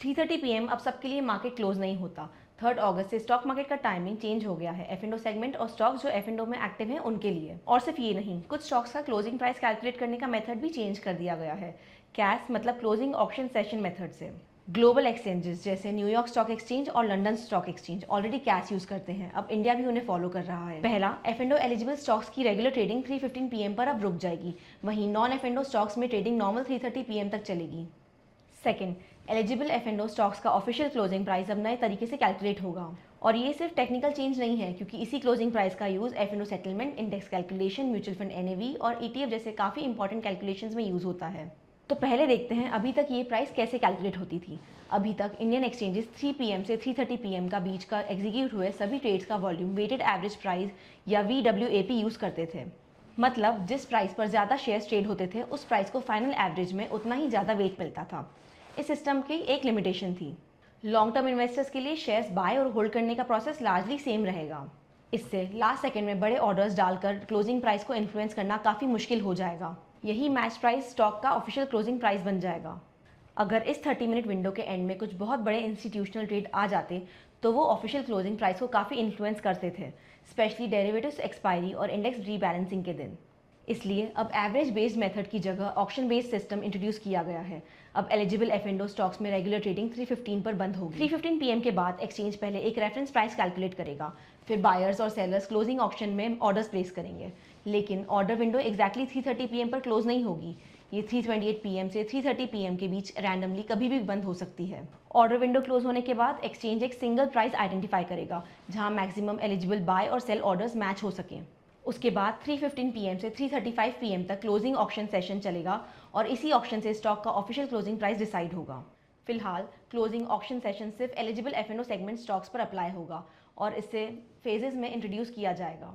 3:30 PM अब सबके लिए मार्केट क्लोज नहीं होता। 3 अगस्त से स्टॉक मार्केट का टाइमिंग चेंज हो गया है F&O सेगमेंट और स्टॉक्स जो F&O में एक्टिव हैं उनके लिए। और सिर्फ ये नहीं, कुछ स्टॉक्स का क्लोजिंग प्राइस कैलकुलेट करने का मेथड भी चेंज कर दिया गया है, कैश मतलब क्लोजिंग ऑक्शन सेशन मेथड से। ग्लोबल एक्सचेंजेस जैसे न्यूयॉर्क स्टॉक एक्सचेंज और London stock exchange already cash use करते हैं, अब इंडिया भी उन्हें फॉलो कर रहा है। पहला, F&O एलिजिबल स्टॉक्स की रेगुलर ट्रेडिंग 3:15 PM पर अब रुक जाएगी, वहीं नॉन F&O स्टॉक्स में ट्रेडिंग नॉर्मल 3:30 PM तक चलेगी। सेकेंड, एलिजिबल F&O स्टॉक्स का ऑफिशियल क्लोजिंग प्राइस अब नए तरीके से कैलकुलेट होगा, और ये सिर्फ टेक्निकल चेंज नहीं है, क्योंकि इसी क्लोजिंग प्राइस का use F&O settlement, index calculation, mutual fund NAV और ETF जैसे काफ़ी इंपॉर्टेंट कैलकुलेशंस में यूज होता है। तो पहले देखते हैं अभी तक ये प्राइस कैसे कैलकुलेट होती थी। अभी तक इंडियन एक्सचेंजेस 3 PM से 3:30 PM का बीच का एग्जीक्यूट हुए सभी ट्रेड्स का वॉल्यूम वेटेड एवरेज प्राइस या VWAP यूज करते थे। मतलब जिस प्राइस पर ज़्यादा शेयर्स ट्रेड होते थे उस प्राइस को फाइनल एवरेज में उतना ही ज़्यादा वेट मिलता था। इस सिस्टम की एक लिमिटेशन थी, लॉन्ग टर्म इन्वेस्टर्स के लिए शेयर्स बाय और होल्ड करने का प्रोसेस लार्जली सेम रहेगा। इससे लास्ट सेकंड में बड़े ऑर्डर्स डालकर क्लोजिंग प्राइस को इन्फ्लुएंस करना काफ़ी मुश्किल हो जाएगा। यही मैच प्राइस स्टॉक का ऑफिशियल क्लोजिंग प्राइस बन जाएगा। अगर इस 30 मिनट विंडो के एंड में कुछ बहुत बड़े इंस्टीट्यूशनल ट्रेड आ जाते तो वो ऑफिशियल क्लोजिंग प्राइस को काफ़ी इन्फ्लुएंस करते थे, स्पेशली डेरिवेटिव्स एक्सपायरी और इंडेक्स रीबैलेंसिंग के दिन। इसलिए अब एवरेज बेस्ड मेथड की जगह ऑक्शन बेस्ड सिस्टम इंट्रोड्यूस किया गया है। अब एलिजिबल F&O स्टॉक्स में रेगुलर ट्रेडिंग 3:15 पर बंद होगी। 3:15 PM के बाद एक्सचेंज पहले एक रेफरेंस प्राइस कैलकुलेट करेगा, फिर बायर्स और सेलर्स क्लोजिंग ऑक्शन में ऑर्डर्स प्लेस करेंगे। लेकिन ऑर्डर विंडो एग्जैक्टली 3:30 PM पर क्लोज नहीं होगी, ये 3:28 PM से 3:30 PM के बीच रैंडमली कभी भी बंद हो सकती है। ऑर्डर विंडो क्लोज होने के बाद एक्सचेंज एक सिंगल प्राइस आइडेंटिफाई करेगा जहां मैक्सिमम एलिजिबल बाय और सेल ऑर्डर्स मैच हो सकें। उसके बाद 3:15 PM से 3:35 PM तक क्लोजिंग ऑक्शन सेशन चलेगा और इसी ऑक्शन से स्टॉक का ऑफिशियल क्लोजिंग प्राइस डिसाइड होगा। फिलहाल क्लोजिंग ऑक्शन सेशन सिर्फ एलिजिबल F&O सेगमेंट स्टॉक्स पर अप्लाई होगा और इसे फेजेस में इंट्रोड्यूस किया जाएगा।